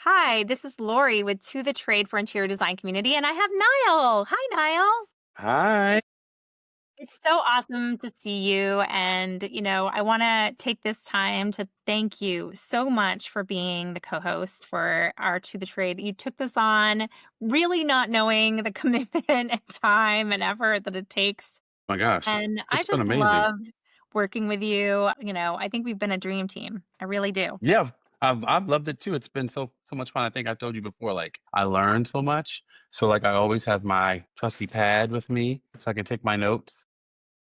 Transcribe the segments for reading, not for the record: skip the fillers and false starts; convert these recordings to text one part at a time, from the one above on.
Hi, this is Laurie with To the Trade for Interior Design Community, and I have Nile. Hi, Nile. Hi. It's so awesome to see you. And, I want to take this time to thank you so much for being the co host for our To the Trade. You took this on really not knowing the commitment and time and effort that it takes. My gosh, And I it's been just amazing. love working with you. I think we've been a dream team. I really do. Yeah, I've loved it too. It's been so much fun. I think I told you before, like I learned so much. So like I always have my trusty pad with me so I can take my notes.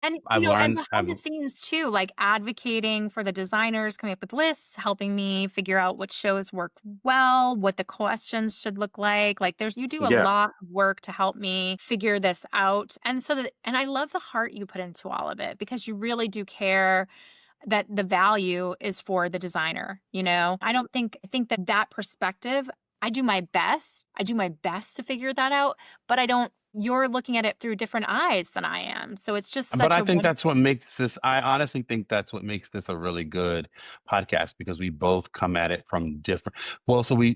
And, I've and learned behind I've the scenes too, like advocating for the designers, coming up with lists, helping me figure out what shows work well, what the questions should look like. Like you do a yeah. lot of work to help me figure this out. And I love the heart you put into all of it because you really do care that the value is for the designer. I think that perspective, I do my best to figure that out, but you're looking at it through different eyes than I am. So it's just But such I a think wonderful. that's what makes this I honestly think that's what makes this a really good podcast because we both come at it from different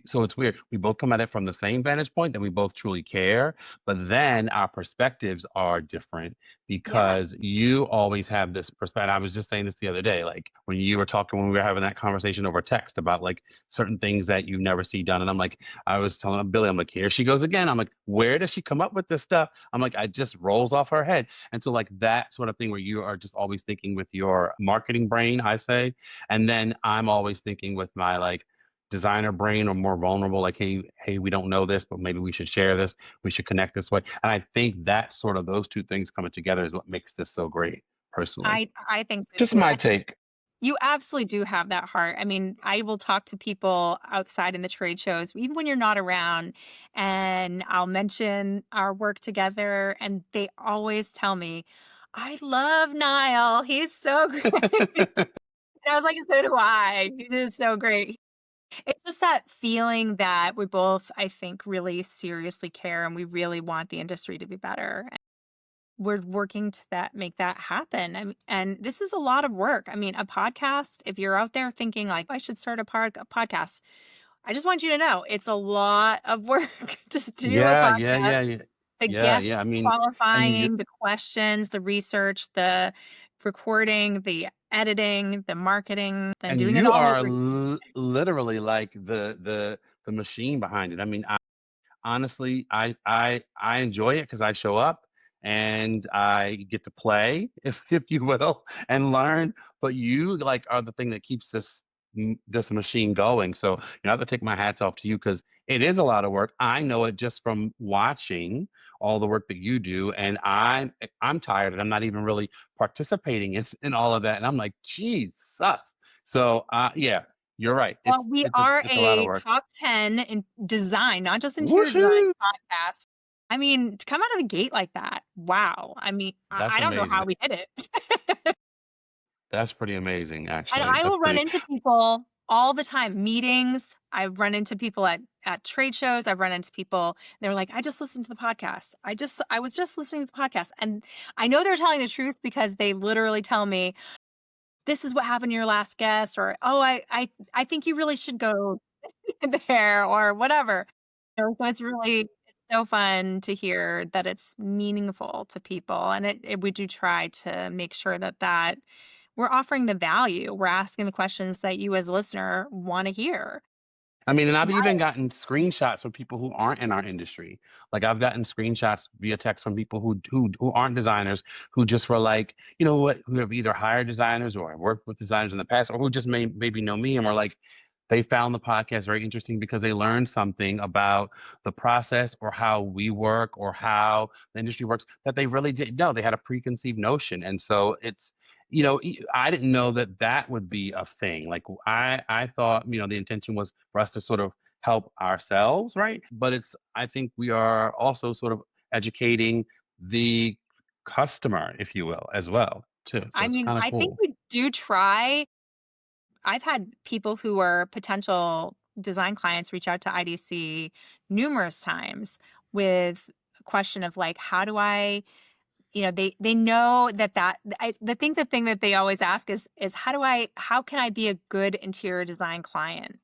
so it's weird. We both come at it from the same vantage point that we both truly care, but then our perspectives are different Yeah. because you always have this perspective. I was just saying this the other day, like when you were talking when we were having that conversation over text about like certain things that you never see done. And I'm like, I was telling Billy, I'm like, here she goes again. I'm like, where does she come up with this stuff? I'm like, I just rolls off her head. And so, like that sort of thing where you are just always thinking with your marketing brain, I say. And then I'm always thinking with my like designer brain or more vulnerable, like, hey, we don't know this, but maybe we should share this. We should connect this way. And I think that sort of those two things coming together is what makes this so great, personally. I think so Just too. my And take. you absolutely do have that heart. I mean, I will talk to people outside in the trade shows, even when you're not around, and I'll mention our work together, and they always tell me, I love Niall. He's so great. And I was like, so do I. He is so great. It's just that feeling that we both, I think, really seriously care and we really want the industry to be better. And we're working to make that happen. And this is a lot of work. I mean, a podcast, if you're out there thinking like I should start a podcast, I just want you to know it's a lot of work to do a Yeah, yeah, podcast. yeah, yeah. The Yeah, guest yeah. I mean, and you qualifying, the questions, the research, the recording, the editing, the marketing, then and doing it you all are over again. literally like the machine behind it. I mean, honestly, I enjoy it because I show up and I get to play, if you will, and learn. But you like are the thing that keeps this machine going. So I have to take my hats off to you because it is a lot of work. I know it just from watching all the work that you do, and I'm tired and I'm not even really participating in all of that. And I'm like, Jesus. So yeah, you're right. Well, we are It's a lot of a work. top 10 in design, not just interior design Woohoo! podcast. I mean, to come out of the gate like that, wow. I mean, That's I don't know how amazing. we did it. That's pretty amazing, And actually. I That's will run pretty into people all the time, meetings. I've run into people at trade shows. I've run into people. They're like, I just listened to the podcast. I was just listening to the podcast. And I know they're telling the truth because they literally tell me, this is what happened to your last guest, or oh, I think you really should go there or whatever. So it's so fun to hear that it's meaningful to people. And we do try to make sure that we're offering the value. We're asking the questions that you as a listener want to hear. I mean, and I've even gotten screenshots from people who aren't in our industry. Like I've gotten screenshots via text from people who aren't designers who just were like, you know what, who have either hired designers or have worked with designers in the past, or who just maybe know me and were like, they found the podcast very interesting because they learned something about the process or how we work or how the industry works that they really didn't know. They had a preconceived notion. And so I didn't know that that would be a thing. Like I thought, the intention was for us to sort of help ourselves, right? But I think we are also sort of educating the customer, if you will, as well, too. So I it's mean, kind of I think cool. we do try. I've had people who are potential design clients reach out to IDC numerous times with a question of like, how do I, they know I think the thing that they always ask is how can I be a good interior design client?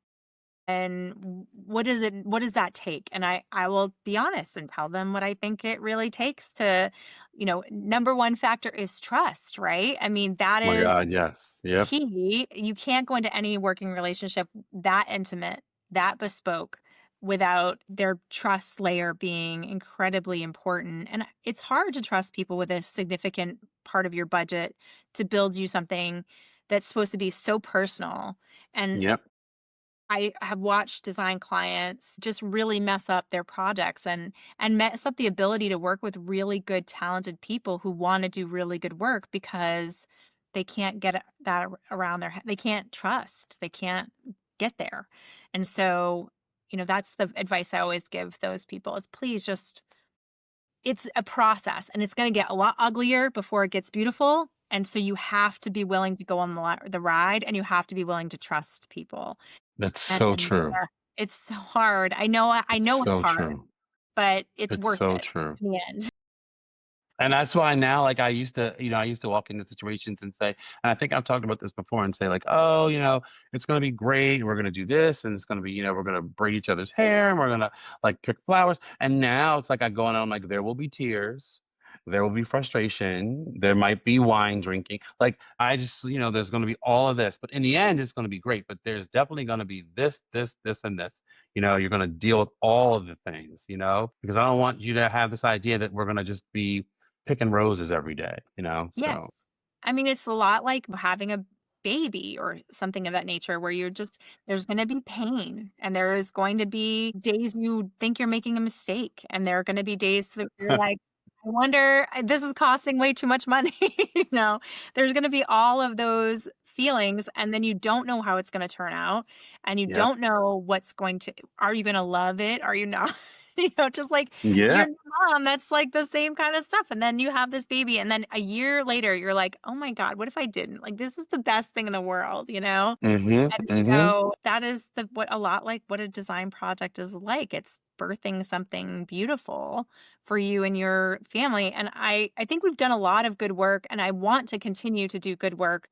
and what does that take? And I will be honest and tell them what I think it really takes to, number one factor is trust, right? I mean, that My is God, yes. Yep. key. You can't go into any working relationship that intimate, that bespoke, without their trust layer being incredibly important. And it's hard to trust people with a significant part of your budget to build you something that's supposed to be so personal. And Yep. I have watched design clients just really mess up their projects and mess up the ability to work with really good talented people who want to do really good work because they can't get that around their head. They can't trust. They can't get there. And so, that's the advice I always give those people is please just it's a process and it's going to get a lot uglier before it gets beautiful. And so you have to be willing to go on the ride and you have to be willing to trust people. That's And so true. it's so hard. I know It's it's so hard, true. but it's It's worth so it true. in the end. And that's why now, like I used to walk into situations and say, and I think I've talked about this before and say like, oh, it's going to be great. We're going to do this and it's going to be, we're going to braid each other's hair and we're going to like pick flowers. And now it's like I go and I'm like, there will be tears. There will be frustration. There might be wine drinking. Like I just, there's going to be all of this, but in the end, it's going to be great. But there's definitely going to be this, this, this, and this. You're going to deal with all of the things, because I don't want you to have this idea that we're going to just be picking roses every day, Yes. so I mean, it's a lot like having a baby or something of that nature where there's going to be pain and there is going to be days you think you're making a mistake. And there are going to be days that you're like, I wonder, this is costing way too much money. There's going to be all of those feelings. And then you don't know how it's going to turn out. And you Yep. don't know are you going to love it? Are you not? Just like Yeah. your mom, that's like the same kind of stuff. And then you have this baby, and then a year later, you're like, oh my God, what if I didn't? Like, this is the best thing in the world? Mhm, And mhm. so that is what a lot like what a design project is like. It's birthing something beautiful for you and your family. And I think we've done a lot of good work, and I want to continue to do good work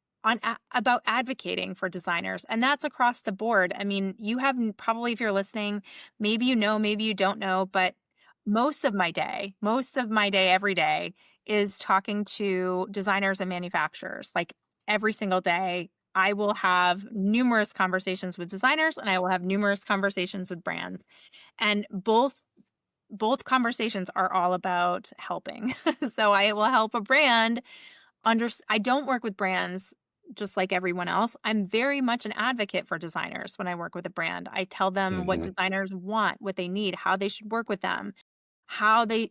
about advocating for designers, and that's across the board. I mean, you have probably, if you're listening, maybe you know, maybe you don't know, but most of my day every day is talking to designers and manufacturers. Like every single day, I will have numerous conversations with designers and I will have numerous conversations with brands. And both conversations are all about helping. So I will help a brand I don't work with brands just like everyone else. I'm very much an advocate for designers when I work with a brand. I tell them what Mhm, designers want, what they need, how they should work with them, how they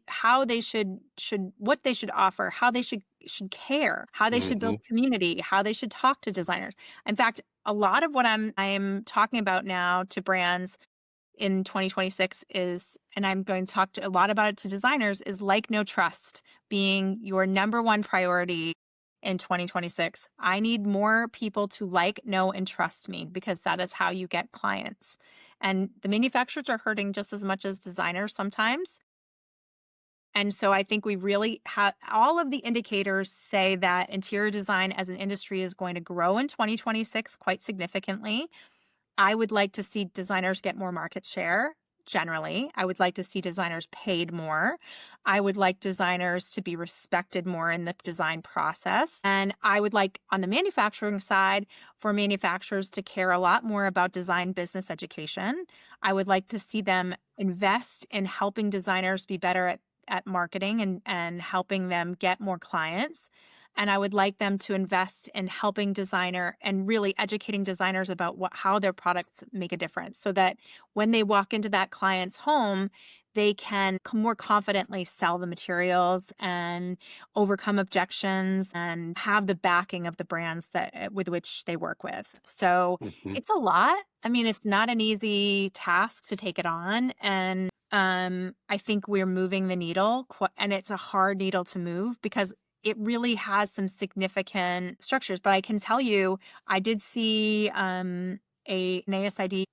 should what they should offer, how they should care, how they should build mhm, community, how they should talk to designers. In fact, a lot of what I'm talking about now to brands in 2026 is, and I'm going to talk a lot about it to designers, is like no trust being your number one priority in 2026. I need more people to like, know, and trust me because that is how you get clients. And the manufacturers are hurting just as much as designers sometimes. And so I think we really have all of the indicators say that interior design as an industry is going to grow in 2026 quite significantly. I would like to see designers get more market share generally. I would like to see designers paid more. I would like designers to be respected more in the design process. And I would like, on the manufacturing side, for manufacturers to care a lot more about design business education. I would like to see them invest in helping designers be better at marketing and helping them get more clients. And I would like them to invest in helping designer and really educating designers about how their products make a difference so that when they walk into that client's home, they can more confidently sell the materials and overcome objections and have the backing of the brands with which they work with. So mhm. it's a lot. I mean, it's not an easy task to take it on. And I think we're moving the needle, and it's a hard needle to move because it really has some significant structures. But I can tell you, I did see an ASID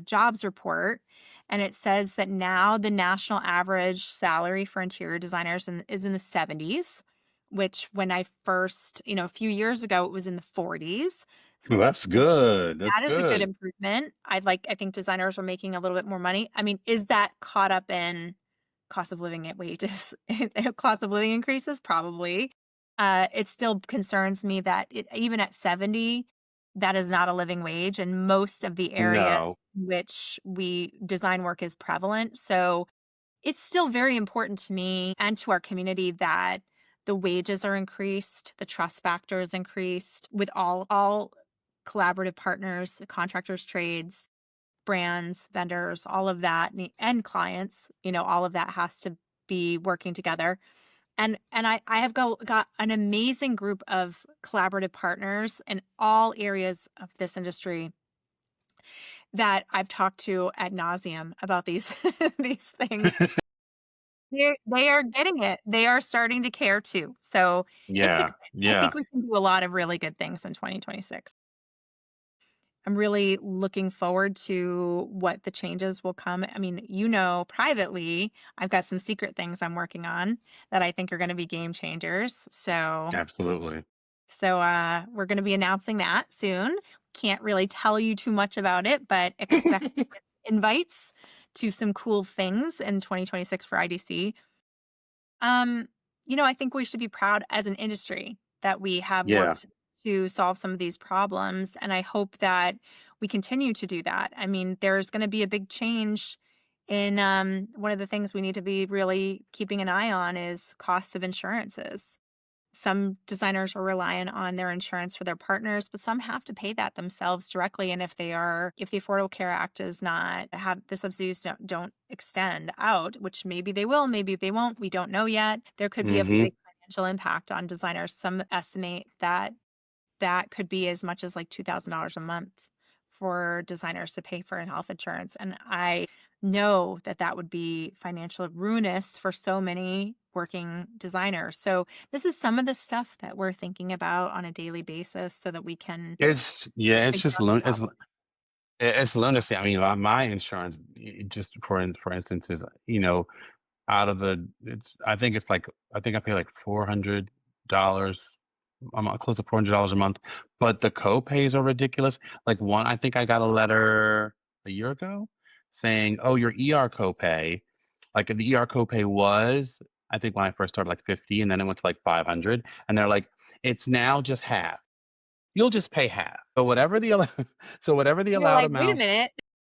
jobs report, and it says that now the national average salary for interior designers is in the 70s, which when I first, a few years ago, it was in the 40s. Well, that's good. That's That is a good good. improvement. I think designers are making a little bit more money. I mean, is that caught up in cost of living at wages? Cost of living increases? Probably. It still concerns me that even at 70, that is not a living wage in most of the area No. in which we design work is prevalent. So it's still very important to me and to our community that the wages are increased, the trust factor is increased with all collaborative partners, contractors, trades, brands, vendors, all of that, and clients. All of that has to be working together. And I have got an amazing group of collaborative partners in all areas of this industry that I've talked to ad nauseum about these these things. They are getting it. They are starting to care too. So, it's Yeah. ex I Yeah. think we can do a lot of really good things in 2026. I'm really looking forward to what the changes will come. I mean, privately, I've got some secret things I'm working on that I think are gonna be game changers. Absolutely. We're gonna be announcing that soon. Can't really tell you too much about it, but expect invites to some cool things in 2026 for IDC. Um, I think we should be proud as an industry that we have Yeah. worked to solve some of these problems, and I hope that we continue to do that. I mean, there's going to be a big change in one of the things we need to be really keeping an eye on is cost of insurances. Some designers are reliant on their insurance for their partners, but some have to pay that themselves directly. And if the Affordable Care Act does not have the subsidies don't extend out, which maybe they will, maybe they won't, we don't know yet. There could be a Mhm. big financial impact on designers. Some estimate that that could be as much as like $2,000 a month for designers to pay for in health insurance. And I know that that would be financially ruinous for so many working designers. So this is some of the stuff that we're thinking about on a daily basis so that we can It's yeah, it's figure just out the it's problem. it's lunacy. I mean, my insurance, just for instance, is out of the it's I think I pay like $400. I'm close to $400 a month, but the co-pays are ridiculous. Like one, I think I got a letter a year ago saying, "Oh, your ER copay." Like the ER copay was, I think when I first started, like 50, and then it went to like 500, and they're like, "It's now just half. You'll just pay half." So whatever the You're allowed like, wait a amount, minute.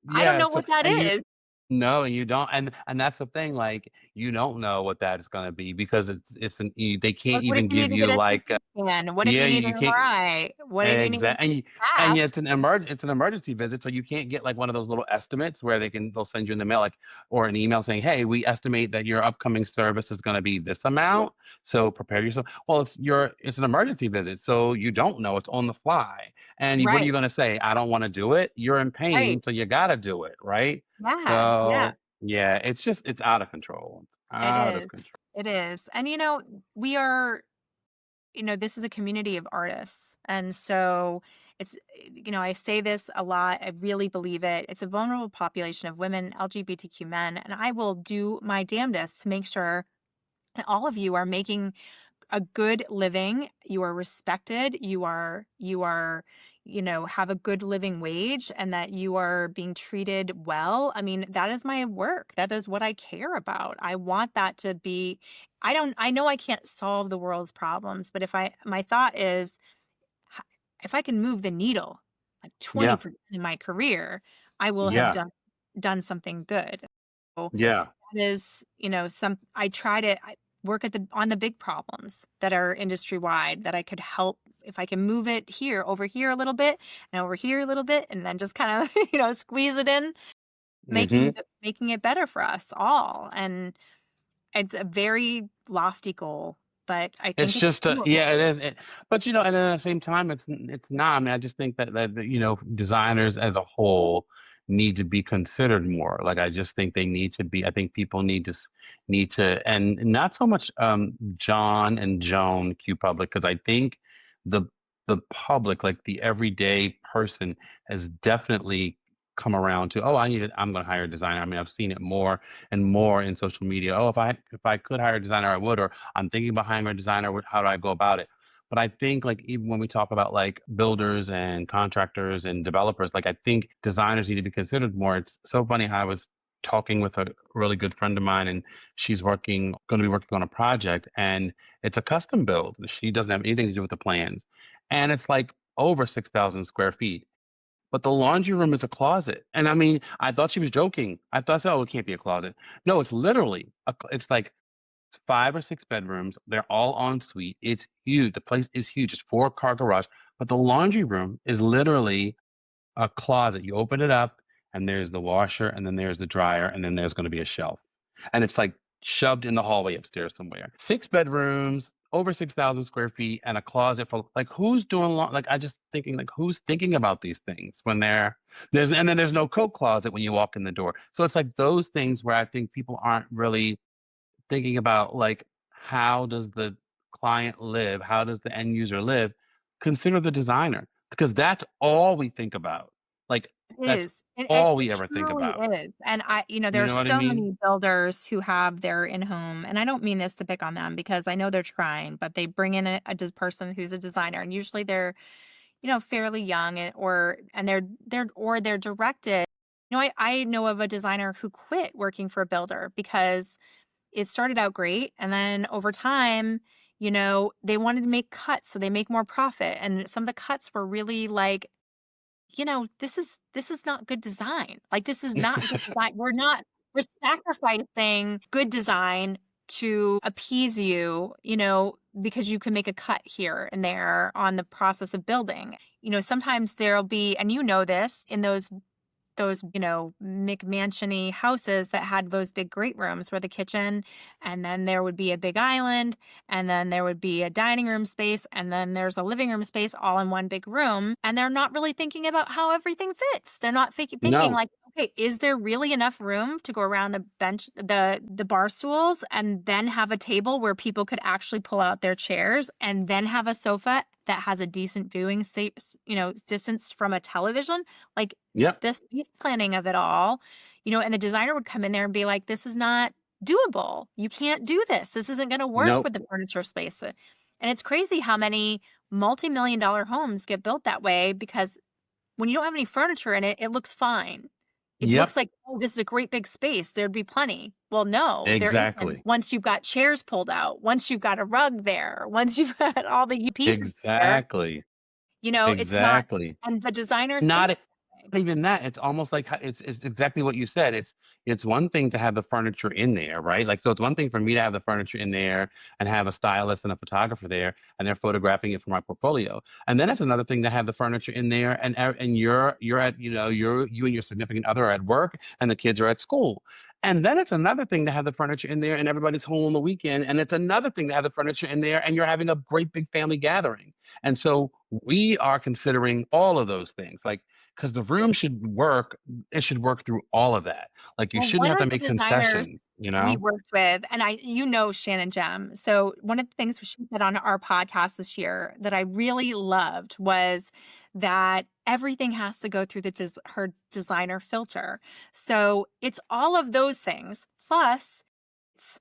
I don't yeah. know So what that and you is. no, and you don't, and that's the thing. Like you don't know what that is going to be because they can't Like, what if even you need give to you get a like CT scan? What if yeah, you need an you can't. MRI? What if you need Exactly, and yeah, half? it's an emergency visit, so you can't get like one of those little estimates where they'll send you in the mail like or an email saying, "Hey, we estimate that your upcoming service is going to be this amount, so prepare yourself." Well, it's an emergency visit, so you don't know. It's on the fly, and what are you Right, going to say? I don't want to do it. You're in right. pain, so you got to do it, right? Yeah, yeah. So yeah, it's out of control. It's It out of is. control. It is. And we are, this is a community of artists. And so I say this a lot. I really believe it. It's a vulnerable population of women, LGBTQ men, and I will do my damnedest to make sure that all of you are making a good living, you are respected, have a good living wage and that you are being treated well. I mean, that is my work. That is what I care about. I want that to be I know I can't solve the world's problems, but if I my thought is "H- if I can move the needle like Yeah, 20% in my career, I will have yeah, done something good. So yeah. that is, I try to work on the big problems that are industry wide that I could help if I can move it here, over here a little bit, and over here a little bit, and then just kind of, squeeze it in, Hmm. making it better for us all. And it's a very lofty goal, but I It's think it's just doable. yeah, it is. But and at the same time, it's not. I mean, I just think that designers as a whole need to be considered more. Like I just think they need to be. I think people need to, and not so much John and Joan Q Public because I think the the public, like the everyday person, has definitely come around to, oh, I'm going to hire a designer. I mean, I've seen it more and more in social media. Oh, if I could hire a designer, I would, or I'm thinking about hiring a designer. How do I go about it? But I think like even when we talk about like builders and contractors and developers, like I think designers need to be considered more. It's so funny how I was talking with a really good friend of mine and she's going to be working on a project and it's a custom build. She doesn't have anything to do with the plans. And it's like over 6,000 square feet. But the laundry room is a closet. And I mean, I thought she was joking. I thought, oh, it can't be a closet. No, it's literally, it's like it's 5 or 6 bedrooms. They're all en suite. It's huge. The place is huge. It's 4-car garage. But the laundry room is literally a closet. You open it up, and there's the washer, and then there's the dryer, and then there's going to be a shelf. And it's like shoved in the hallway upstairs somewhere. 6 bedrooms, over 6,000 square feet, and a closet for like who's doing like I just thinking like who's thinking about these things when there's and then there's no coat closet when you walk in the door. So it's like those things where I think people aren't really thinking about like how does the client live? How does the end user live? Consider the designer because that's all we think about. Like It that's is. It all we it ever think truly about. is, and You there's know what I so mean? many builders who have their in-home, and I don't mean this to pick on them because I know they're trying, but they bring in a person who's a designer, and usually they're, fairly young, and they're directed. I know of a designer who quit working for a builder because it started out great, and then over time, they wanted to make cuts so they make more profit, and some of the cuts were really like, this is not good design. Like, this is not good design. We're sacrificing good design to appease you, because you can make a cut here and there on the process of building. Sometimes there'll be, and this in those, McMansion-y houses that had those big great rooms where the kitchen, and then there would be a big island, and then there would be a dining room space, and then there's a living room space all in one big room. And they're not really thinking about how everything fits. They're not thinking No. like, okay, is there really enough room to go around the bench, the bar stools, and then have a table where people could actually pull out their chairs, and then have a sofa that has a decent viewing, distance from a television? Like, Yep. the space planning of it all, and the designer would come in there and be like, this is not doable. You can't do this. This isn't going to work Nope. with the furniture space. And it's crazy how many multi-million dollar homes get built that way because when you don't have any furniture in it, it looks fine. It looks Yep. like, oh, this is a great big space. There'd be plenty. Well, no, there isn't. Exactly. Once you've got chairs pulled out, once you've got a rug there, once you've got all the pieces there, Exactly. it's not, Exactly. and the designer thinks Not that way. even that, it's almost like it's exactly what you said. It's one thing to have the furniture in there, right? Like, so it's one thing for me to have the furniture in there and have a stylist and a photographer there, and they're photographing it for my portfolio. And then it's another thing to have the furniture in there, and you're at you and your significant other are at work, and the kids are at school. And then it's another thing to have the furniture in there, and everybody's home on the weekend. And it's another thing to have the furniture in there, and you're having a great big family gathering. And so we are considering all of those things, like because the room should work, it should work through all of that. Like you Well, shouldn't one have to of the make designers concessions, we worked with, and Shannon Gem. So one of the things she said on our podcast this year that I really loved was that everything has to go through her designer filter. So it's all of those things. Plus, it's,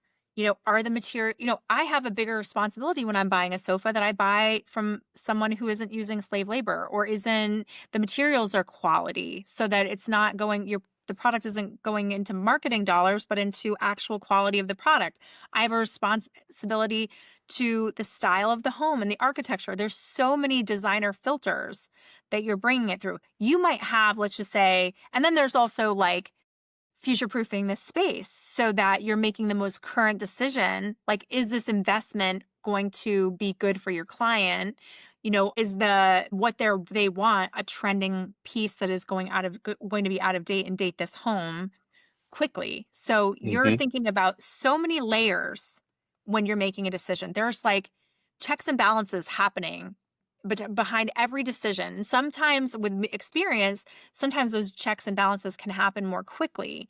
are the material, I have a bigger responsibility when I'm buying a sofa that I buy from someone who isn't using slave labor or isn't, the materials are quality so that it's not the product isn't going into marketing dollars, but into actual quality of the product. I have a responsibility to the style of the home and the architecture. There's so many designer filters that you're bringing it through. You might have, let's just say, and then there's also like future proofing this space so that you're making the most current decision. Like, is this investment going to be good for your client? Is what they want a trending piece that is going to be out of date and date this home quickly. So you're Hmm. thinking about so many layers when you're making a decision. There's like checks and balances happening but behind every decision. Sometimes with experience, sometimes those checks and balances can happen more quickly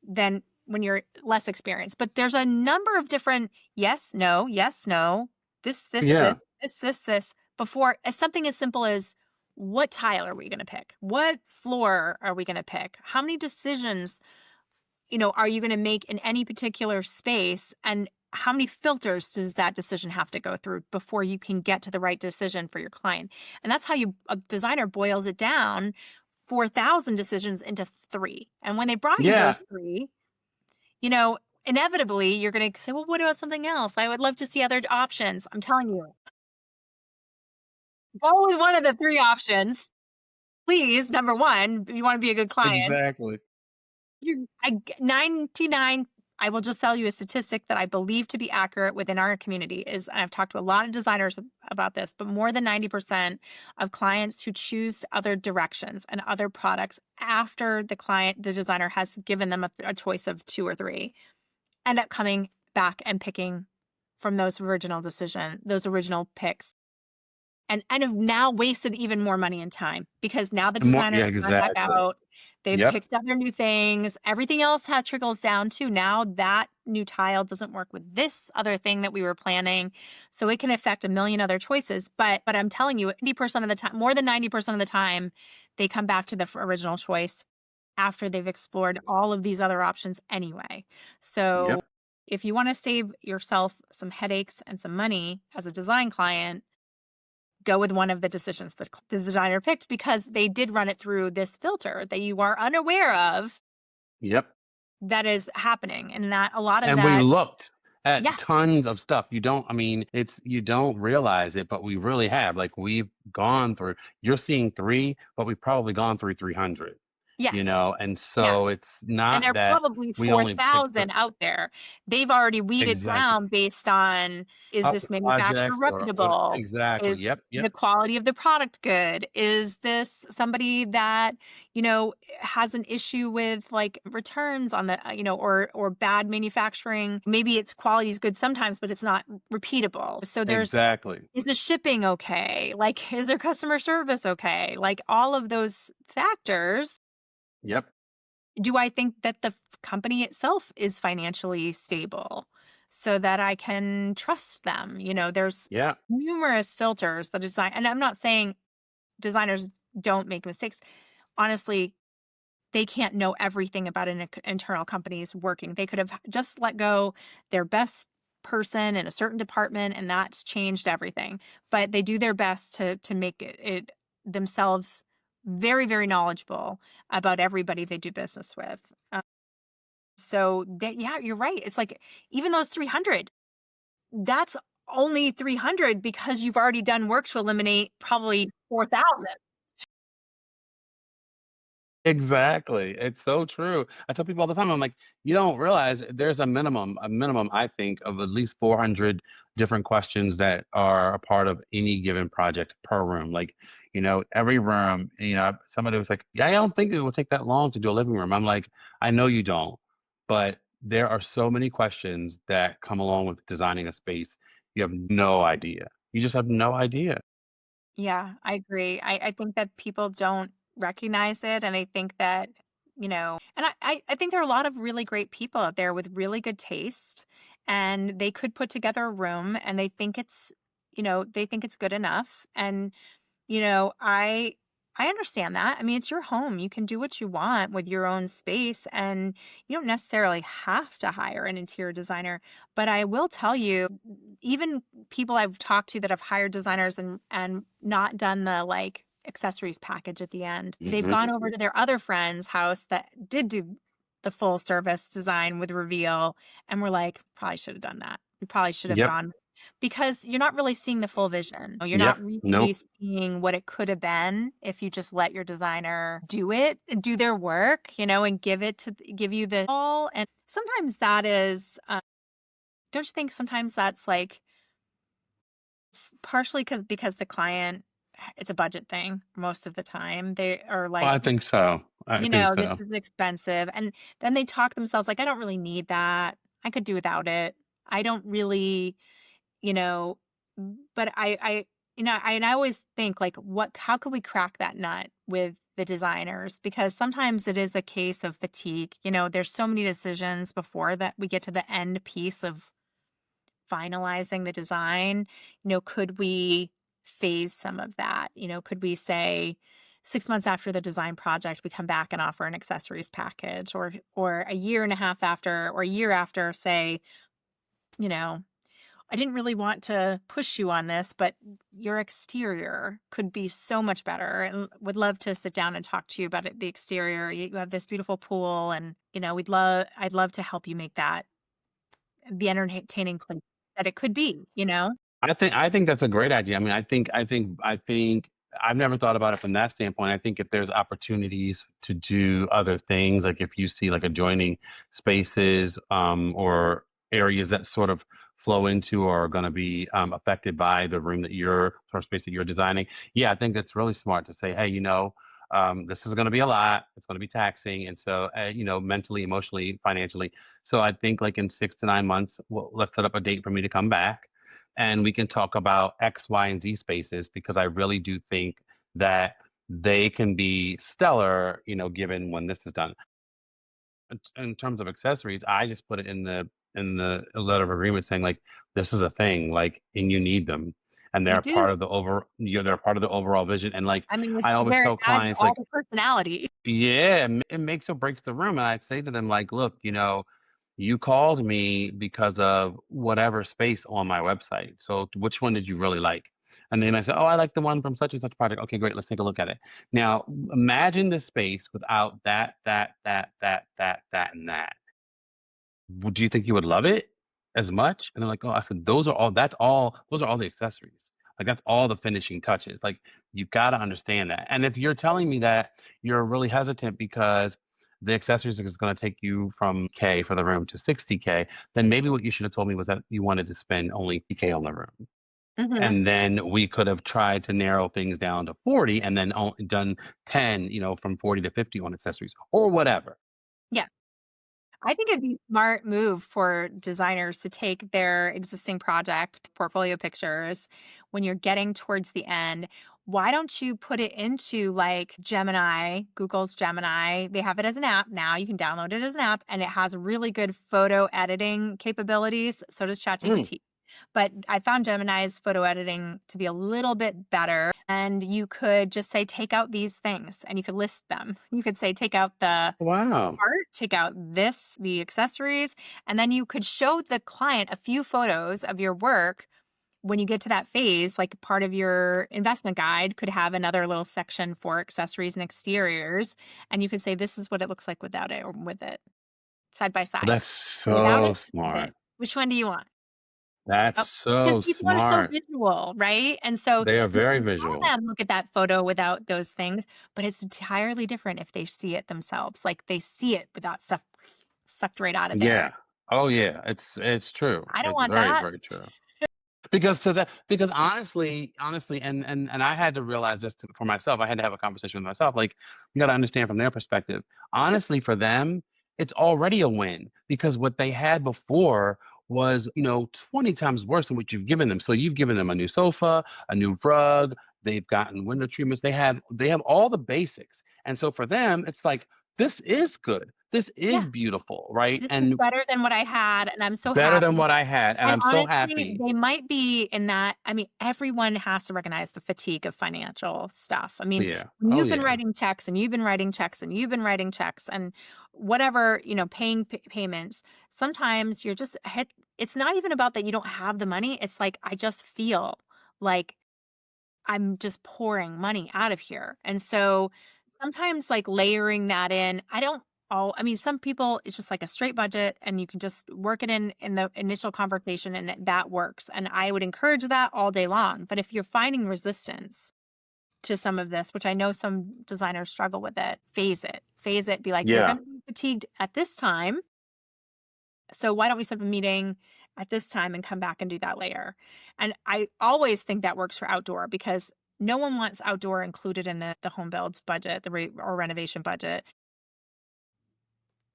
than when you're less experienced. But there's a number of different yes, no, Yeah. this before something as simple as what tile are we going to pick? What floor are we going to pick? How many decisions, are you going to make in any particular space? And how many filters does that decision have to go through before you can get to the right decision for your client? And that's how a designer boils it down 4,000 decisions into 3. And when they brought you Yeah, those 3, you know, inevitably you're going to say, well, what about something else? I would love to see other options. I'm telling you, go with one of the 3 options. Please, number 1, if you want to be a good client. exactly. 99, I will just tell you a statistic that I believe to be accurate within our community is, and I've talked to a lot of designers about this, but more than 90% of clients who choose other directions and other products after the designer has given them a choice of 2 or 3, end up coming back and picking from those original picks, and have now wasted even more money and time because now the More, yeah, designer's gone back exactly. out, they've Yep, picked other new things, everything else has trickles down too. Now that new tile doesn't work with this other thing that we were planning, so it can affect a million other choices, but I'm telling you, 80% of the time, more than 90% of the time, they come back to the original choice after they've explored all of these other options anyway. So, yep. if you wanna save yourself some headaches and some money as a design client, go with one of the decisions that the designer picked because they did run it through this filter that you are unaware of Yep. that is happening, and that a lot of And we that. looked Yeah. at tons of stuff. You don't, I mean, it's, you don't realize it, but we really have. Like, we've gone through, you're seeing 3, but we've probably gone through 300, Yes. and Yeah. so it's And not there are that probably we only picked 4,000 out there. They've already weeded exactly down based on, is up to this manufacturer projects or what reputable? exactly. Is Yep, yep, the quality of the product good? Is this somebody that, has an issue with like returns on the, or bad manufacturing? Maybe its quality is good sometimes, but it's not repeatable. So exactly. is the shipping okay? Like, is their customer service okay? Like all of those factors. Yep, Do I think that the company itself is financially stable so that I can trust them? There's yeah, numerous filters that design, and I'm not saying designers don't make mistakes. Honestly, they can't know everything about an internal company's working. They could have just let go their best person in a certain department, and that's changed everything. But they do their best to make it themselves very, very knowledgeable about everybody they do business with. So that, yeah, you're right. It's like even those 300, that's only 300 because you've already done work to eliminate probably 4,000. exactly. It's so true. I tell people all the time, I'm like, you don't realize there's a minimum, I think, of at least 400 different questions that are a part of any given project per room. Like, every room, somebody was like, yeah, I don't think it will take that long to do a living room. I'm like, I know you don't, but there are so many questions that come along with designing a space. You have no idea. You just have no idea. Yeah, I agree. I think that people don't recognize it. And I think that, and I think there are a lot of really great people out there with really good taste, and they could put together a room and they think it's good enough. And I understand that. I mean, it's your home. You can do what you want with your own space, and you don't necessarily have to hire an interior designer. But I will tell you, even people I've talked to that have hired designers and not done the like accessories package at the end, they've Hmm. gone over to their other friend's house that did do the full service design with reveal, and we're like, probably should have done that. We probably should have Yep. gone because you're not really seeing the full vision. You're not Yep. really Nope. seeing what it could have been if you just let your designer do it and do their work, and give you the all. And sometimes that is, don't you think sometimes that's like partially because the client, it's a budget thing most of the time. They are Oh, like, I think so. I think this so. is expensive. And then they talk themselves like, I don't really need that. I could do without it. I don't really, you know, but I always think like, how could we crack that nut with the designers? Because sometimes it is a case of fatigue. There's so many decisions before that we get to the end piece of finalizing the design. Could we phase some of that? Could we say 6 months after the design project, we come back and offer an accessories package, or a year and a half after, or a year after, say you know, I didn't really want to push you on this, but your exterior could be so much better, and would love to sit down and talk to you about it, the exterior. You have this beautiful pool, and I'd love to help you make that the entertaining place that it could be, you know? I think that's a great idea. I mean, I think I've never thought about it from that standpoint. I think if there's opportunities to do other things, like if you see like adjoining spaces, or areas that sort of flow into or are going to be affected by the room that you're or space that you're designing, yeah, I think that's really smart to say, hey, this is going to be a lot. It's going to be taxing, and so mentally, emotionally, financially. So I think like in 6 to 9 months, let's set up a date for me to come back and we can talk about X, Y, and Z spaces because I really do think that they can be stellar, given when this is done. In terms of accessories, I just put it in the letter of agreement saying like this is a thing, like, and you need them, and You do. they're part of the overall vision. And like I mean, this I is always where it tell adds clients, all like, the personality. yeah, it makes or breaks the room. And I'd say to them, like, look, you called me because of whatever space on my website. So which one did you really like? And they might say, oh, I like the one from such and such project. Okay, great. Let's take a look at it. Now, imagine the space without that, and that. Do you think you would love it as much? And they're like, oh, I said, those are all the accessories. Like that's all the finishing touches. Like you got to understand that. And if you're telling me that you're really hesitant because the accessories is going to take you from K for the room to 60K, then maybe what you should have told me was that you wanted to spend only K on the room. Mhm. And then we could have tried to narrow things down to 40 and then done 10, from 40 to 50 on accessories or whatever. Yeah. I think it'd be a smart move for designers to take their existing project portfolio pictures when you're getting towards the end. Why don't you put it into like Gemini, Google's Gemini? They have it as an app now. You can download it as an app and it has really good photo editing capabilities. So does Mm, ChatGPT. But I found Gemini's photo editing to be a little bit better. And you could just say, take out these things and you could list them. You could say, take out the wow. art, take out the accessories, and then you could show the client a few photos of your work when you get to that phase. Like part of your investment guide could have another little section for accessories and exteriors. And you could say, this is what it looks like without it or with it, side by side. That's Without so it, with it. smart. Which one do you want? That's Oh, because so people are so smart. visual, right? And so They are you very can visual. tell them, look at that photo without those things, but it's entirely different if they see it themselves. Like they see it without stuff sucked right out of there. Yeah. Oh yeah. It's true. I don't It's want very, that. very true. Because honestly, and I had to realize this for myself. I had to have a conversation with myself. Like, you got to understand from their perspective. Honestly, for them, it's already a win because what they had before was, 20 times worse than what you've given them. So you've given them a new sofa, a new rug. They've gotten window treatments. They have all the basics. And so for them, it's like this is good. This Yeah, is beautiful, right? this is And better than what I had, and I'm so better than happy. what I had, and And I'm so honestly, happy. they might be in that. I mean, everyone has to recognize the fatigue of financial stuff. I mean, Yeah. when Oh you've been yeah. writing checks and you've been writing checks and you've been writing checks and whatever, paying payments, sometimes you're just hit. It's not even about that you don't have the money. It's like, I just feel like I'm just pouring money out of here. And so sometimes like layering that in, I mean, some people it's just like a straight budget and you can just work it in the initial conversation and that works. And I would encourage that all day long. But if you're finding resistance to some of this, which I know some designers struggle with it, phase it. Phase it, be like, you're Yeah. gonna be fatigued at this time. So why don't we set up a meeting at this time and come back and do that later? And I always think that works for outdoor because no one wants outdoor included in the home build budget, or renovation budget.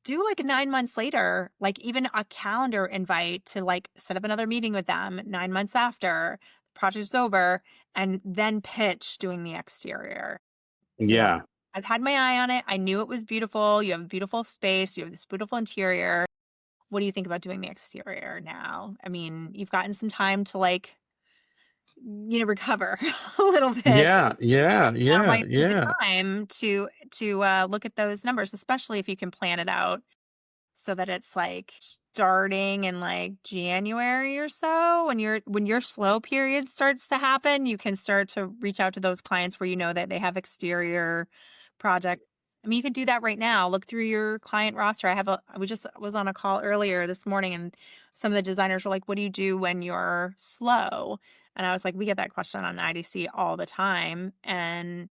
Do like 9 months later, like even a calendar invite to like set up another meeting with them 9 months after the project's over, and then pitch doing the exterior. Look, Yeah. I've had my eye on it. I knew it was beautiful. You have a beautiful space. You have this beautiful interior. What do you think about doing the exterior now? I mean, you've gotten some time to like, recover a little bit. Yeah, yeah, Now yeah, might be the yeah. time to look at those numbers, especially if you can plan it out so that it's like starting in like January or so when your slow period starts to happen, you can start to reach out to those clients where you know that they have exterior projects. I mean, you could do that right now. Look through your client roster. We just was on a call earlier this morning and some of the designers were like, "What do you do when you're slow?" And I was like, "We get that question on IDC all the time." And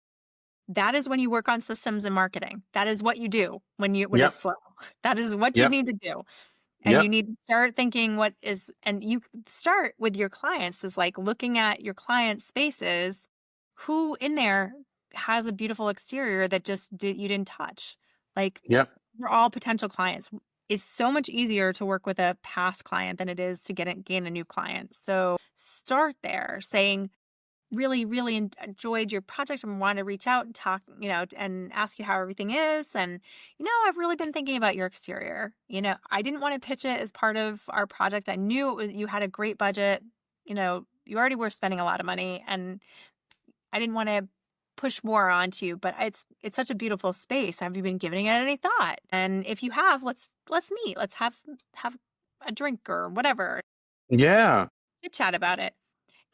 that is when you work on systems and marketing. That is what you do when it's Yep. slow. That is what you Yep. need to do. And you Yep. need to start thinking and you start with your clients is like looking at your client spaces, who in there has a beautiful exterior that you didn't touch. Like Yep. we're all potential clients. It's so much easier to work with a past client than it is to gain a new client. So start there saying, really, really enjoyed your project and want to reach out and talk, and ask you how everything is. And, I've really been thinking about your exterior. I didn't want to pitch it as part of our project. I knew you had a great budget. You already were spending a lot of money and I didn't want to push more onto you, but it's such a beautiful space. Have you been giving it any thought? And if you have, let's meet. Let's have a drink or whatever, Yeah. chit chat about it.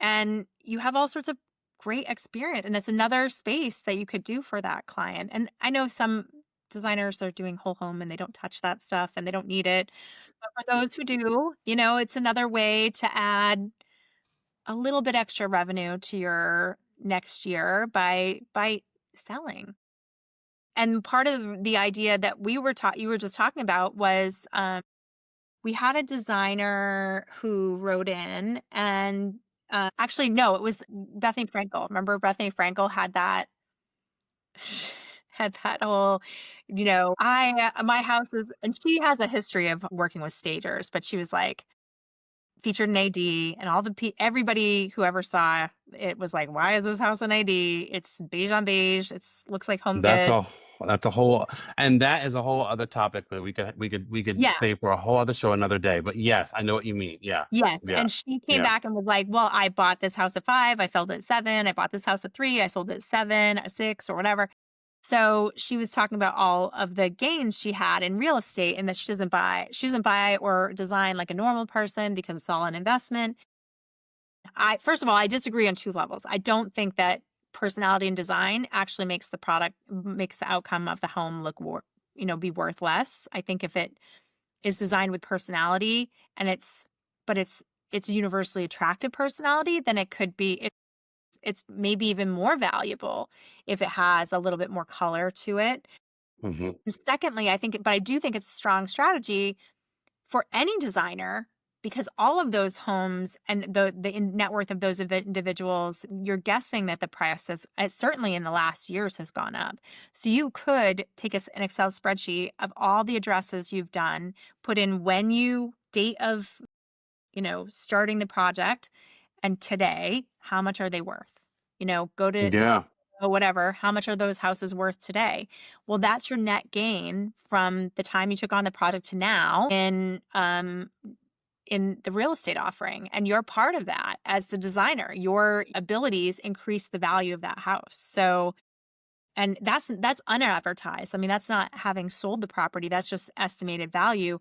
And you have all sorts of great experience, and it's another space that you could do for that client. And I know some designers are doing whole home and they don't touch that stuff and they don't need it. But for those who do, it's another way to add a little bit extra revenue to your next year by selling. And part of the idea that you were just talking about was we had a designer who wrote in and actually, no, it was Bethany Frankel. Remember Bethany Frankel had that had that whole, my house is, and she has a history of working with stagers, but she was like featured an AD and everybody who ever saw it was like, why is this house an AD? It's beige on beige. Looks like home That's good. a that's a whole and that is a whole other topic that we could Yeah. say for a whole other show another day. But yes, I know what you mean. Yeah. Yes, Yeah. and she came Yeah. back and was like, "Well, I bought this house at 5, I sold it at 7, I bought this house at 3, I sold it at 7, at 6," or whatever. So, she was talking about all of the gains she had in real estate and that she doesn't buy or design like a normal person because it's all an investment. First of all, I disagree on 2 levels. I don't think that personality and design actually makes the outcome of the home be worth less. I think if it is designed with personality and it's universally attractive personality, then it's maybe even more valuable if it has a little bit more color to it. Hmm. And secondly, I do think it's a strong strategy for any designer because all of those homes and the net worth of those individuals, you're guessing that the price certainly in the last years has gone up. So you could take an Excel spreadsheet of all the addresses you've done, put in date of, starting the project and today, how much are they worth? Go to Yeah. whatever, how much are those houses worth today? Well, that's your net gain from the time you took on the product to now in the real estate offering. And you're part of that as the designer. Your abilities increase the value of that house. So, and that's unadvertised. I mean, that's not having sold the property. That's just estimated value.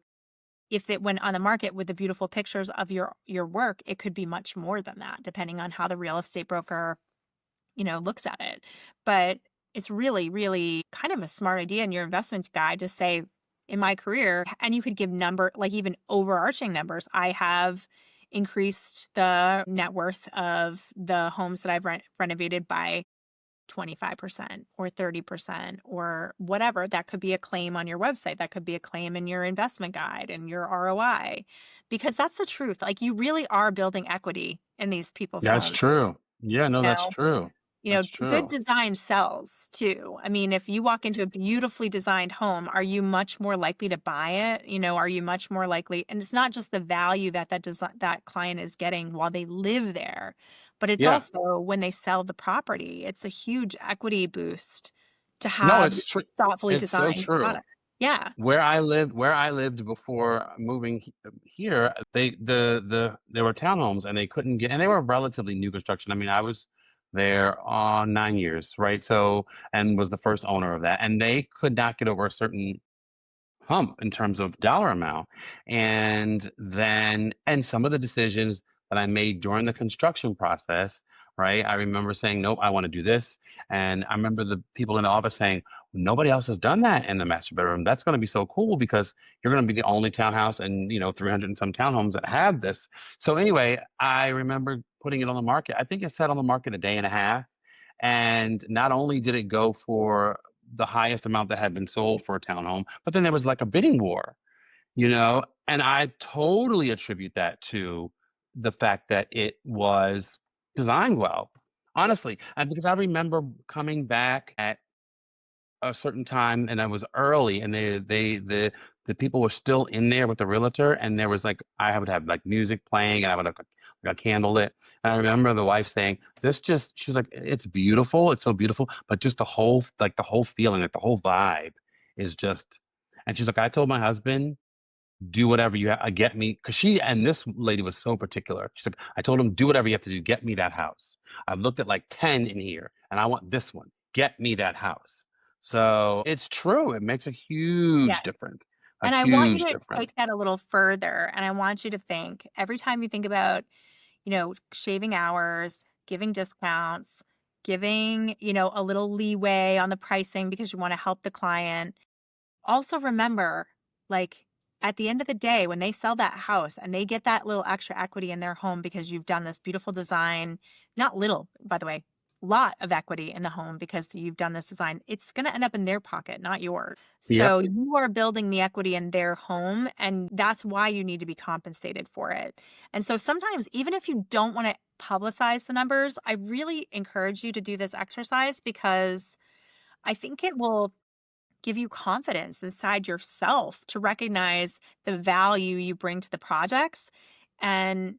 If it went on the market with the beautiful pictures of your work, it could be much more than that, depending on how the real estate broker looks at it. But it's really, really kind of a smart idea in your investment guide to say, in my career, and you could give like even overarching numbers. I have increased the net worth of the homes that I've renovated by 25% or 30% or whatever. That could be a claim on your website. That could be a claim in your investment guide and your ROI, because that's the truth. Like you really are building equity in these people's That's homes. true. Yeah, no, You that's know, true. That's Good true. design sells too. I mean, if you walk into a beautifully designed home, are you much more likely to buy it? Are you much more likely? And it's not just the value that client is getting while they live there, but it's Yeah. also when they sell the property. It's a huge equity boost to No, have it's true. thoughtfully It's so designed true. product. Yeah. Where I lived before moving here, there were townhomes and they couldn't get, and they were relatively new construction. I mean, I was there on 9 years, right? So, and was the first owner of that, and they could not get over a certain hump in terms of dollar amount. And some of the decisions that I made during the construction process, right? I remember saying, nope, I want to do this. And I remember the people in the office saying, nobody else has done that in the master bedroom. That's going to be so cool because you're going to be the only townhouse and 300 and some townhomes that have this. So anyway, I remember putting it on the market. I think it sat on the market a day and a half. And not only did it go for the highest amount that had been sold for a townhome, but then there was like a bidding war, and I totally attribute that to the fact that it was designed well, honestly. And because I remember coming back at a certain time and I was early and the people were still in there with the realtor and there was like I would have like music playing and I would have like a candle lit. And I remember the wife saying, she's like, it's beautiful, it's so beautiful, but just the whole feeling, like the whole vibe is just, and she's like, I told my husband, do whatever you get me, because this lady was so particular. She's like, I told him, do whatever you have to do, get me that house. I've looked at like 10 in here and I want this one. Get me that house. So it's true. It makes a Yeah. huge difference. A And I want you huge to difference. take that a little further, and I want you to think every time you think about, shaving hours, giving discounts, giving, a little leeway on the pricing because you want to help the client. Also remember, like, at the end of the day, when they sell that house and they get that little extra equity in their home because you've done this beautiful design, not little, by the way, lot of equity in the home because you've done this design, it's going to end up in their pocket, not yours. So Yep. you are building the equity in their home, and that's why you need to be compensated for it. And so sometimes, even if you don't want to publicize the numbers, I really encourage you to do this exercise because I think it will give you confidence inside yourself to recognize the value you bring to the projects. And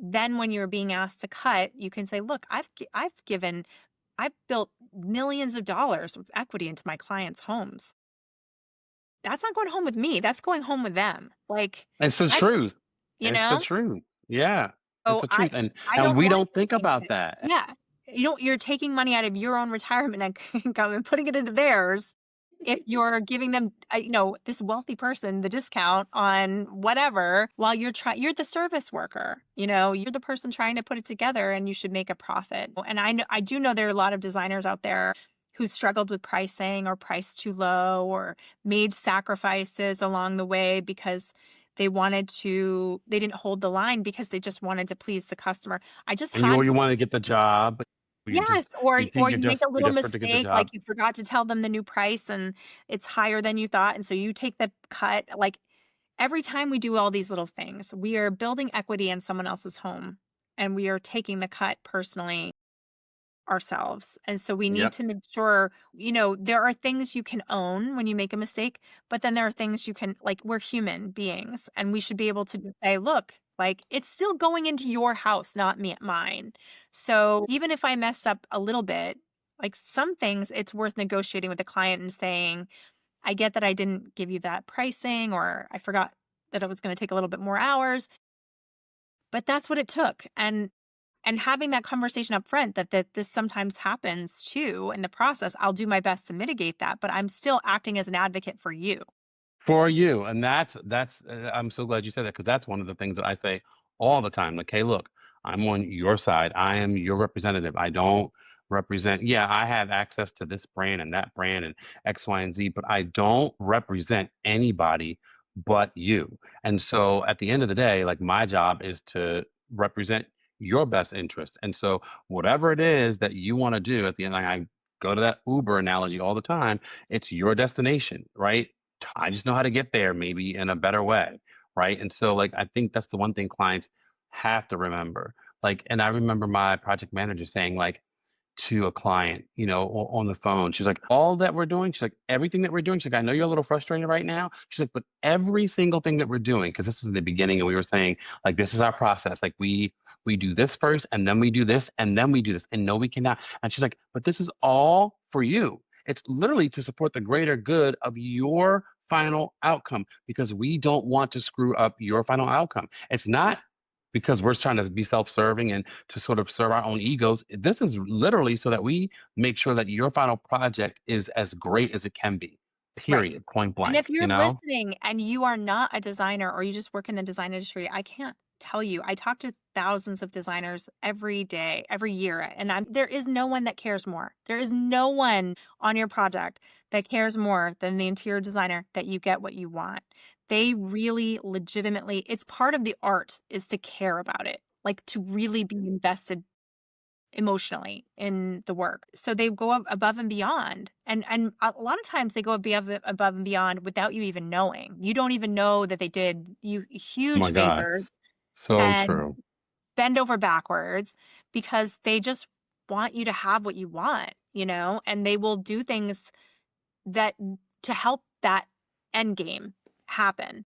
then when you're being asked to cut, you can say, look, I've built millions of dollars of equity into my clients' homes. That's not going home with me. That's going home with them. Like, It's the I, truth. you It's the know, truth. Yeah. It's so the truth. And I and don't we want don't think you to about think that. yeah. You're taking money out of your own retirement income and putting it into theirs if you're giving them, this wealthy person the discount on whatever while you're the service worker, you're the person trying to put it together and you should make a profit. And I do know there are a lot of designers out there who struggled with pricing or priced too low or made sacrifices along the way because they didn't hold the line because they just wanted to please the customer. I just And you had or you want to get the job, but Yes, or you think or you make a you're little desperate to get the mistake, like job. you forgot to tell them the new price and it's higher than you thought, and so you take the cut. Like, every time we do all these little things, we are building equity in someone else's home, and we are taking the cut personally ourselves. And so we need Yep. to make sure, there are things you can own when you make a mistake, but then there are things you can, like, we're human beings and we should be able to just say, look, like, it's still going into your house, not mine. So even if I mess up a little bit, like some things, it's worth negotiating with the client and saying, I get that I didn't give you that pricing, or I forgot that it was going to take a little bit more hours, but that's what it took. And having that conversation up front that this sometimes happens too in the process, I'll do my best to mitigate that, but I'm still acting as an advocate for you. For you, and that's I'm so glad you said that because that's one of the things that I say all the time. Like, hey, look, I'm on your side. I am your representative. I don't represent. Yeah, I have access to this brand and that brand and X, Y, and Z, but I don't represent anybody but you. And so at the end of the day, like my job is to represent your best interest. And so whatever it is that you want to do at the end, like I go to that Uber analogy all the time. It's your destination, right? I just know how to get there maybe in a better way, right? And so like I think that's the one thing clients have to remember. Like, and I remember my project manager saying like to a client, on the phone, she's like, all that we're doing, she's like, everything that we're doing, she's like, I know you're a little frustrated right now. She's like, but every single thing that we're doing, because this was in the beginning and we were saying like this is our process. Like we do this first and then we do this and then we do this. And no, we cannot. And she's like, but this is all for you. It's literally to support the greater good of your final outcome because we don't want to screw up your final outcome. It's not because we're trying to be self-serving and to sort of serve our own egos. This is literally so that we make sure that your final project is as great as it can be. Right. period, point And if blank, you you're know? listening and you are not a designer or you just work in the design industry, I can't tell you. I talk to thousands of designers every day, every year, and there is no one that cares more. There is no one on your project that cares more than the interior designer that you get what you want. They really legitimately, it's part of the art is to care about it, like to really be invested emotionally in the work. So they go above and beyond. And a lot of times they go above and beyond without you even knowing. You don't even know that they did you Oh huge my God. favors So and true. bend over backwards because they just want you to have what you want, and they will do things that to help that end game happen.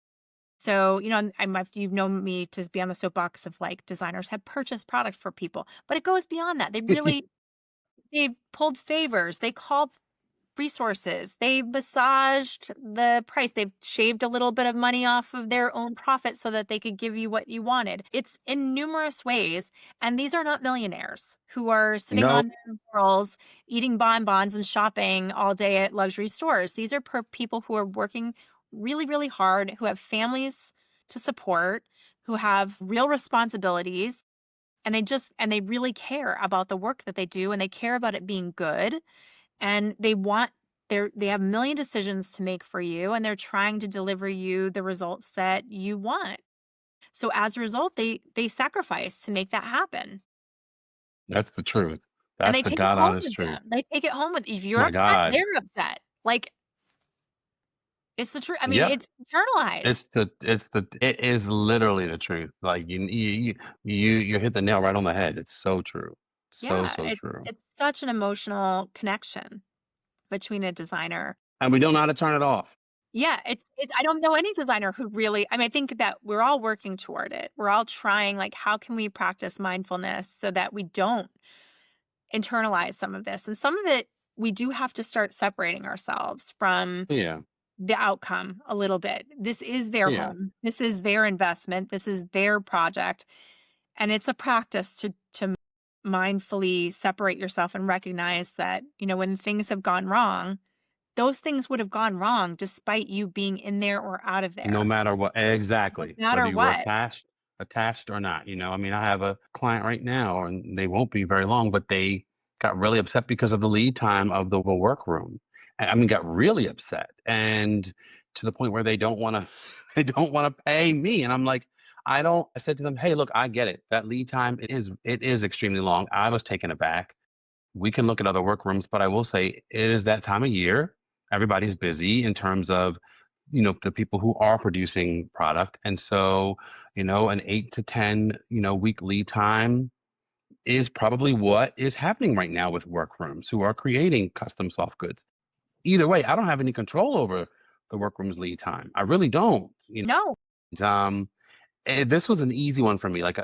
So, you've known me to be on the soapbox of like designers have purchased product for people, but it goes beyond that. They've pulled favors, they called resources, they massaged the price, they've shaved a little bit of money off of their own profit so that they could give you what you wanted. It's in numerous ways, and these are not millionaires who are sitting No, on their laurels, eating bonbons and shopping all day at luxury stores. These are people who are working really, really hard, who have families to support, who have real responsibilities, and they really care about the work that they do, and they care about it being good, and they have a million decisions to make for you, and they're trying to deliver you the results that you want. So as a result, they sacrifice to make that happen. that's the truth. And That's they the take it God home honest with truth. them. They take it home with if Oh you're my upset, God. they're upset. Like, it's the truth. I mean, Yep. it's internalized. It is literally the truth. Like you hit the nail right on the head. It's so true. So, Yeah, so it's true. it's such an emotional connection between a designer. And we don't know how to turn it off. Yeah, it's I don't know any designer who really, I mean, I think that we're all working toward it. We're all trying, like, how can we practice mindfulness so that we don't internalize some of this? And some of it, we do have to start separating ourselves from Yeah. the outcome a little bit. This is their Yeah. home. This is their investment. This is their project. And it's a practice to mindfully separate yourself and recognize that, when things have gone wrong, those things would have gone wrong despite you being in there or out of No there, matter what, no exactly. Whether matter you were what. attached or not. I mean, I have a client right now, and they won't be very long, but they got really upset because of the lead time of the workroom. I mean, got really upset, and to the point where they don't want to, they don't want to pay me. And I'm like, I don't. I said to them, hey, look, I get it. That lead time it is extremely long. I was taken aback. We can look at other workrooms, but I will say it is that time of year. Everybody's busy in terms of, the people who are producing product. And so, an 8 to 10, week lead time is probably what is happening right now with workrooms who are creating custom soft goods. Either way, I don't have any control over the workroom's lead time. I really don't. No, Um, this was an easy one for me. Like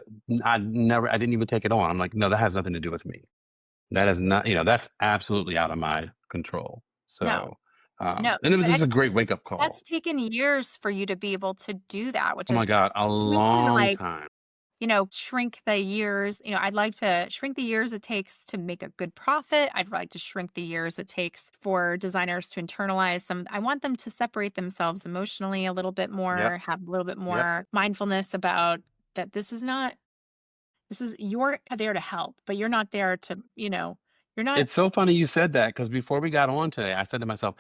I didn't even take it on. I'm like, no, that has nothing to do with me. That is not, that's absolutely out of my control. no, So, no, and it was but just a great wake up that's call. taken years for you to be able to do that, which Oh is my God, a we can, long like, time. shrink the years. I'd like to shrink the years it takes to make a good profit. I'd like to shrink the years it takes for designers to internalize some. I want them to separate themselves emotionally a little bit Yep, more, have a little bit yep. more mindfulness about that you're there to help, but you're not there to, you're not. It's so funny you said that because before we got on today, I said to myself,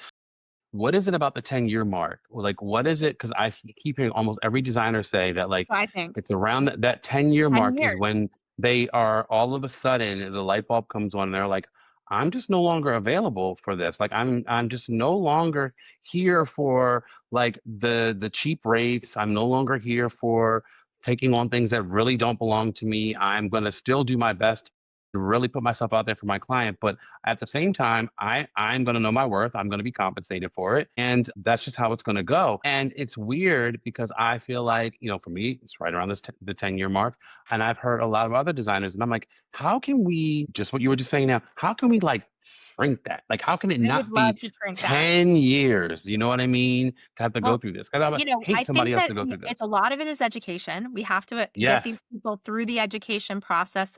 what is it about the 10-year mark? Or, like, what is it? Because I keep hearing almost every designer say that, like, I think it's around that 10-year 10 mark is years. when they are all of a sudden the light bulb comes on and they're like, I'm just no longer available for this. Like I'm just no longer here for like the cheap rates. I'm no longer here for taking on things that really don't belong to me. I'm gonna still do my best to really put myself out there for my client, but at the same time, I'm going to know my worth. I'm going to be compensated for it, and that's just how it's going to go. And it's weird because I feel like, for me, it's right around the 10-year mark, and I've heard a lot of other designers, and I'm like, how can we just what you were just saying now? How can we like shrink that? Like, how can it I would not be love to shrink that. 10 years? You know what I mean? To have to go Well, through this, because I would I hate think somebody else that to go through it's a this. lot of it is education. We have to get these Yes. people through the education process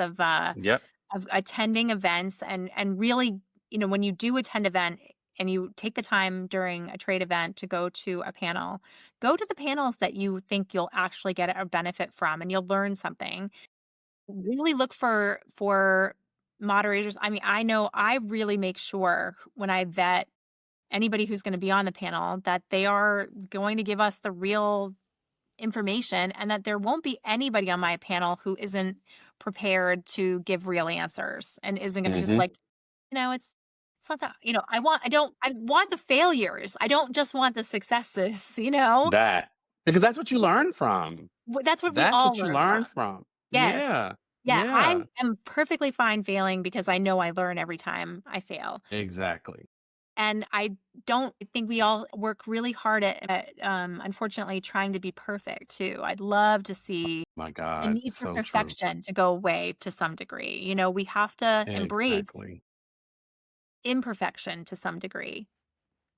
Yep. of attending events and really, when you do attend and you take the time during a trade event to go to a panel, go to the panels that you think you'll actually get a benefit from and you'll learn something. Really look for moderators. I mean, I know I really make sure when I vet anybody who's going to be on the panel that they are going to give us the real information and that there won't be anybody on my panel who isn't prepared to give real answers and isn't going to just Hmm. like, it's not that, I want the failures. I don't just want the successes, you know? That because that's what you learn from. That's what we That's all what you learn from. learn from. Yes. Yeah. Yeah, I Yeah. am perfectly fine failing because I know I learn every time I fail. Exactly. And I don't think we all work really hard unfortunately, trying to be perfect too. I'd love to see My the God. need for So true. perfection to go away to some degree. You know, we have to embrace Exactly. imperfection to some degree.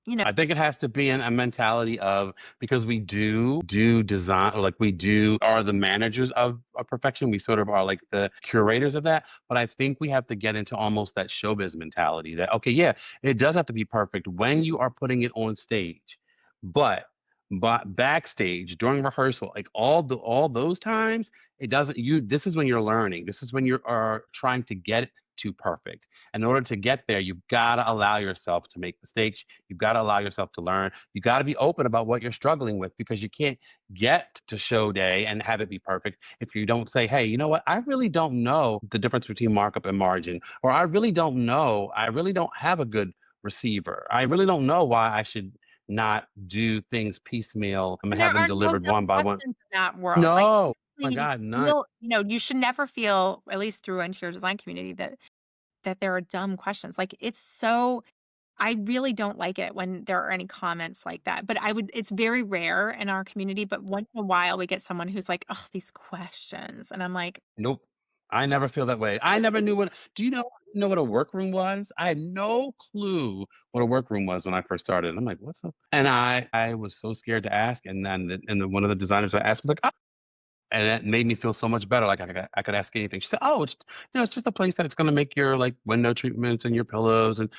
You know, I think it has to be in a mentality of because we do design, or like we do are the managers of perfection. We sort of are like the curators of that. But I think we have to get into almost that showbiz mentality that okay, yeah, it does have to be perfect when you are putting it on stage, but backstage during rehearsal, like all those times, it doesn't. This is when you're learning. This is when you are trying to get to perfect. In order to get there, you've got to allow yourself to make mistakes. You've got to allow yourself to learn. You got to be open about what you're struggling with because you can't get to show day and have it be perfect if you don't say, hey, you know what? I really don't know the difference between markup and margin, or I really don't know. I really don't have a good receiver. I really don't know why I should not do things piecemeal and and there have them are no delivered dumb one by one. questions in that world. Like, No, my honestly, God, none. you should never feel, at least through interior design community, that there are dumb questions. Like, I really don't like it when there are any comments like that, but it's very rare in our community, but once in a while we get someone who's like, "Oh, these questions." And I'm like, Nope. I never feel that way. I never knew what do you know what a workroom was? I had no clue what a workroom was when I first started. I'm like, "What's up?" And I was so scared to ask, and then one of the designers I asked was like, "Oh," and that made me feel so much better, like I could ask anything. She said, "Oh, it's just a place that it's gonna make your, like, window treatments and your pillows, and,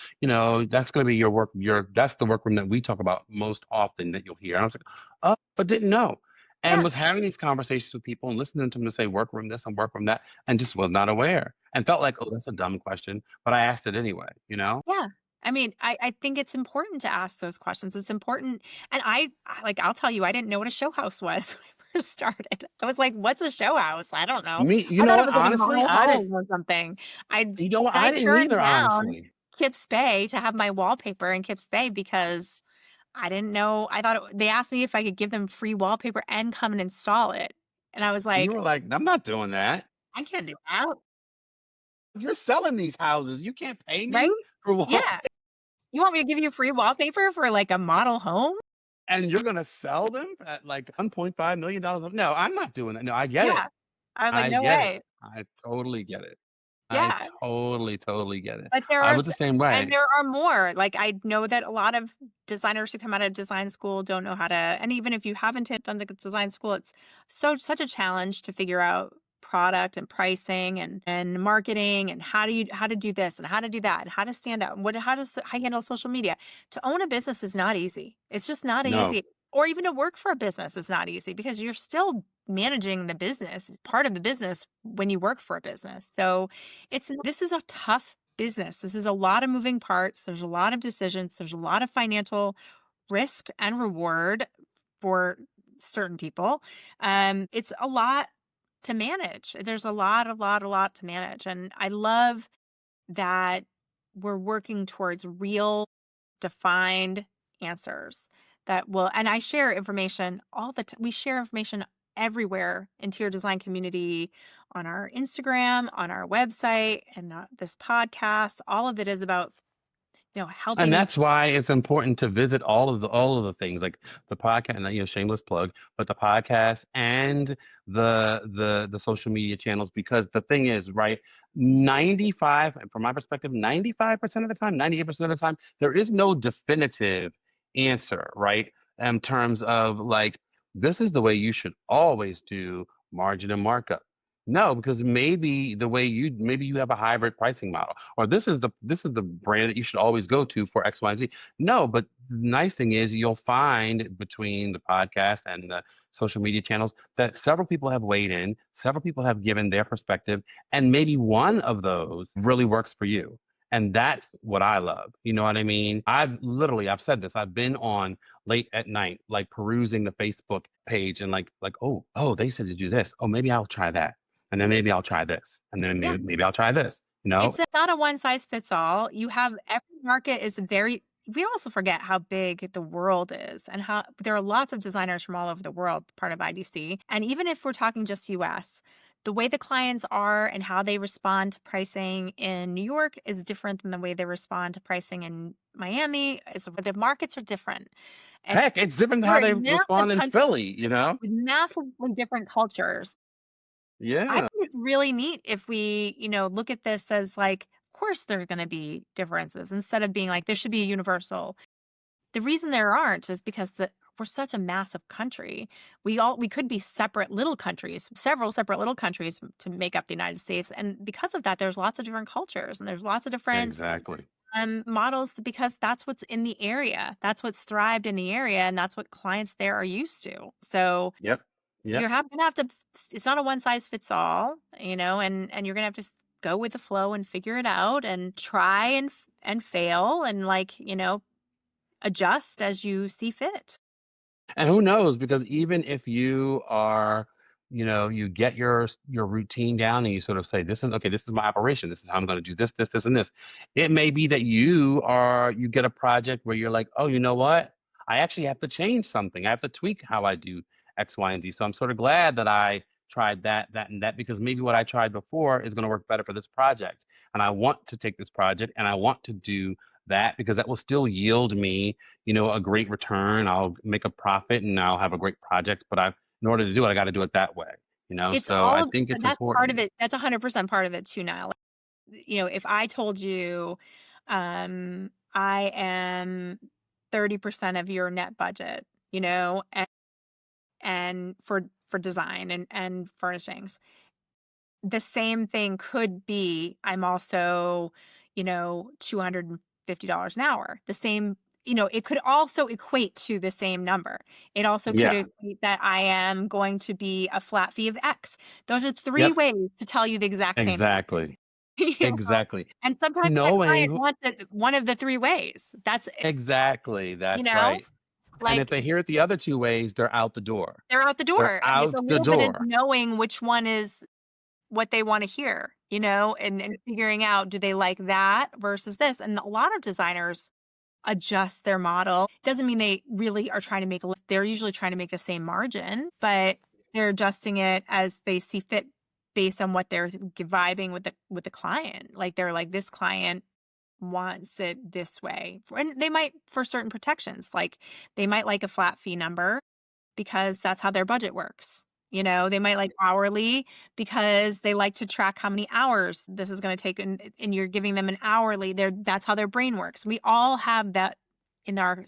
that's gonna be your that's the workroom that we talk about most often that you'll hear." And I was like, "Oh," but didn't know. And "Yeah, was having these conversations with people and listening to them to say workroom this and workroom that, and just was not aware, and felt like, "Oh, that's a dumb question," but I asked it anyway, you know? yeah." I mean, I think it's important to ask those questions. It's important, and I'll tell you, I didn't know what a show house was when I first started. I was like, "What's a show house?" I don't know. Me you I know thought it what? was like a Honestly, model I didn't home or something. you know what? I I didn't turned either, down honestly. Kips Bay to have my wallpaper in Kips Bay because I didn't know. I thought they asked me if I could give them free wallpaper and come and install it. And I was And you like, were like, "I'm not doing that." I can't do that. You're selling these houses. You can't pay Right? me for wall Yeah. You want me to give you free wallpaper for like a model home? and you're gonna sell them at like $1.5 million. No, I'm not doing that. No, I get it. Yeah. I was like, I no get it. way. I totally get it. I Yeah. totally, totally get it. But there I are was s the same and way. there are more. Like, I know that a lot of designers who come out of design school don't know how to, and even if you haven't done the design school, it's such a challenge to figure out product and pricing and marketing and how to do this and how to do that and how to stand out and how to handle social media. To own a business is not easy. It's just not No, easy. Or even to work for a business is not easy because you're still managing the business. It's part of the business when you work for a business. So this is a tough business. This is a lot of moving parts. There's a lot of decisions. There's a lot of financial risk and reward for certain people. It's a lot to manage. There's a lot to manage. And I love that we're working towards real, defined answers that will, and I share information we share information everywhere, interior design community, on our Instagram, on our website, and this podcast. All of it is about, and helping you. that's why it's important to visit all of the things like the podcast, and shameless plug, but the podcast and the social media channels, because the thing is, right, 95 from my perspective, 95% of the time, 98% of the time, there is no definitive answer, right? In terms of like, this is the way you should always do margin and markup. No, because maybe you have a hybrid pricing model, or this is the brand that you should always go to for X, Y, and Z. No, but the nice thing is you'll find between the podcast and the social media channels that several people have weighed in, several people have given their perspective, and maybe one of those really works for you. And that's what I love. You know what I mean? I've said this. I've been on late at night, like perusing the Facebook page and like, oh, they said to do this. Oh, maybe I'll try that, and then maybe I'll try this, and then Yeah. maybe I'll try this, you know? It's not a one size fits all. You have every market is very we also forget how big the world is and how there are lots of designers from all over the world part of IDC. And even if we're talking just US, the way the clients are and how they respond to pricing in New York is different than the way they respond to pricing in Miami. The markets are different. And Heck, it's different how we're a they massive respond in country Philly, you know? with massively different cultures. I Yeah, think it's really neat if we, look at this as like, of course there are going to be differences instead of being like there should be a universal. The reason there aren't is because we're such a massive country. We could be separate little countries, several separate little countries to make up the United States, and because of that, there's lots of different cultures and there's lots of different exactly. models because that's what's in the area, that's what's thrived in the area, and that's what clients there are used to. So Yep, yep. gonna have to it's not a one size fits all, and you're gonna have to go with the flow and figure it out and try and fail and like, adjust as you see fit. And who knows? Because even if you are, you get your routine down and you sort of say, "This is okay. This is my operation. This is how I'm going to do this, this, this, and this." It may be that you get a project where you're like, "Oh, you know what? I actually have to change something. I have to tweak how I do X, Y, and Z." So I'm sort of glad that I tried that, that, and that because maybe what I tried before is going to work better for this project. And I want to take this project and I want to do that because that will still yield me a great return. I'll make a profit and I'll have a great project. But in order to do it, I got to do it that way. It's So all I of think it's that's part important. of it. That's 100% part of it too, Nile. If I told you, I am 30% of your net budget, and for design and furnishings. The same thing could be I'm also, $250 an hour. The same, it could also equate to the same number. It also could Yeah. equate that I am going to be a flat fee of X. Those are 3 Yep. ways to tell you the exact same Exactly. thing, Exactly. and sometimes that Knowing client wants one of the 3 ways. That's it, exactly. you That's know? right. And if Like, they hear it the other two ways, they're out the door. they're out the They're door, and it's out a the little bit of door. knowing which one is what they wanna hear, and figuring out, do they like that versus this? And a lot of designers adjust their model. Doesn't mean they really are trying to make they're usually trying to make the same margin, but they're adjusting it as they see fit based on what they're vibing with the client. Like, they're like, "This client wants it this way." And they might for certain protections, like, they might like a flat fee number because that's how their budget works. They might like hourly because they like to track how many hours this is going to take, and you're giving them an hourly. That's how their brain works. We all have that in our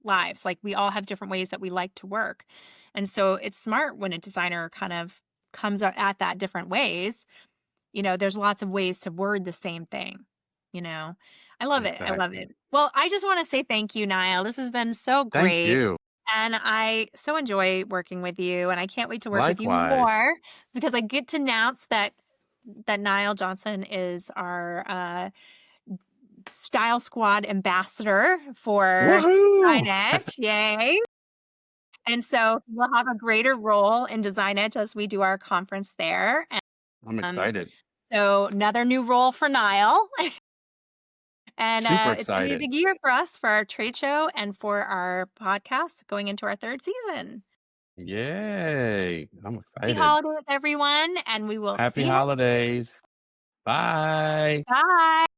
lives. Like, we all have different ways that we like to work, and so it's smart when a designer kind of comes at that different ways. There's lots of ways to word the same thing. You know, I love it. I love Exactly. it. Well, I just want to say thank you, Niall. This has been so Thank great. you. And I so enjoy working with you, and I can't wait to work with you Likewise. more because I get to announce that Niall Johnson is our Style Squad ambassador for Woohoo! Design Edge. Yay. And so we'll have a greater role in Design Edge as we do our conference there. And I'm um, excited. so another new role for Niall. And Super it's going to be a excited. big year for us for our trade show and for our podcast going into our third season. Yay. I'm Happy excited. holidays, everyone, and we will Happy see you next. holidays. Bye. Bye.